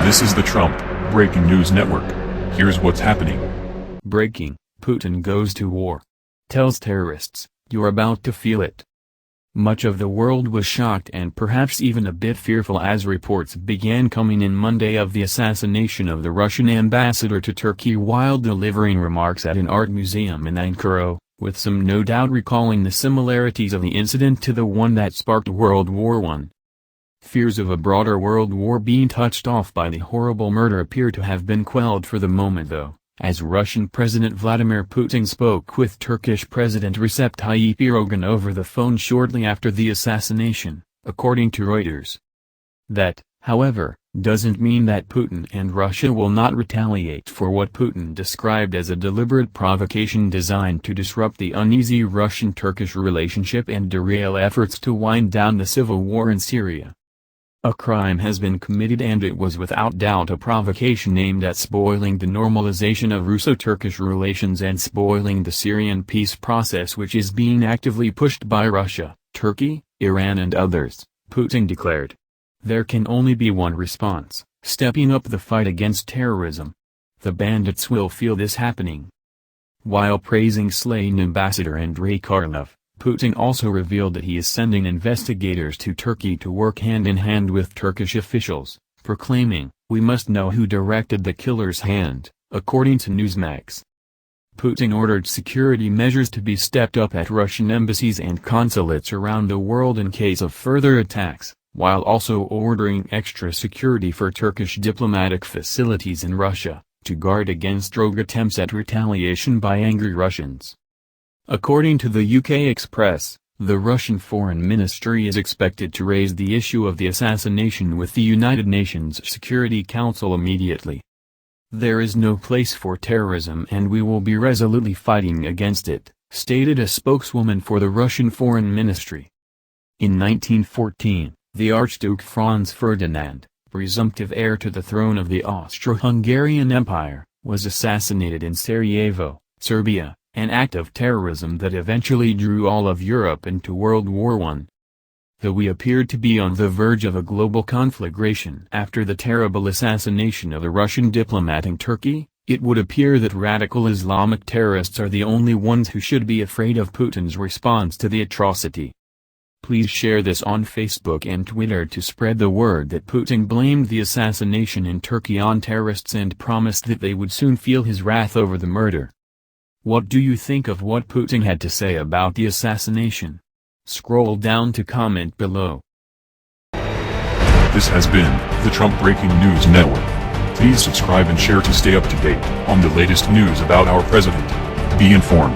This is the Trump Breaking News Network. Here's what's happening. Breaking: Putin goes to war. Tells terrorists, "You're about to feel it." Much of the world was shocked and perhaps even a bit fearful as reports began coming in Monday of the assassination of the Russian ambassador to Turkey while delivering remarks at an art museum in Ankara, with some no doubt recalling the similarities of the incident to the one that sparked World War I. Fears of a broader world war being touched off by the horrible murder appear to have been quelled for the moment though, as Russian President Vladimir Putin spoke with Turkish President Recep Tayyip Erdogan over the phone shortly after the assassination, according to Reuters. That, however, doesn't mean that Putin and Russia will not retaliate for what Putin described as a deliberate provocation designed to disrupt the uneasy Russian-Turkish relationship and derail efforts to wind down the civil war in Syria. A crime has been committed and it was without doubt a provocation aimed at spoiling the normalization of Russo-Turkish relations and spoiling the Syrian peace process which is being actively pushed by Russia, Turkey, Iran and others, Putin declared. There can only be one response: stepping up the fight against terrorism. The bandits will feel this happening. While praising slain Ambassador Andrei Karlov, Putin also revealed that he is sending investigators to Turkey to work hand-in-hand with Turkish officials, proclaiming, "We must know who directed the killer's hand," according to Newsmax. Putin ordered security measures to be stepped up at Russian embassies and consulates around the world in case of further attacks, while also ordering extra security for Turkish diplomatic facilities in Russia, to guard against rogue attempts at retaliation by angry Russians. According to the UK Express, the Russian Foreign Ministry is expected to raise the issue of the assassination with the United Nations Security Council immediately. "There is no place for terrorism and we will be resolutely fighting against it," stated a spokeswoman for the Russian Foreign Ministry. In 1914, the Archduke Franz Ferdinand, presumptive heir to the throne of the Austro-Hungarian Empire, was assassinated in Sarajevo, Serbia, an act of terrorism that eventually drew all of Europe into World War I. Though we appeared to be on the verge of a global conflagration after the terrible assassination of a Russian diplomat in Turkey, it would appear that radical Islamic terrorists are the only ones who should be afraid of Putin's response to the atrocity. Please share this on Facebook and Twitter to spread the word that Putin blamed the assassination in Turkey on terrorists and promised that they would soon feel his wrath over the murder. What do you think of what Putin had to say about the assassination? Scroll down to comment below. This has been the Trump Breaking News Network. Please subscribe and share to stay up to date on the latest news about our president. Be informed.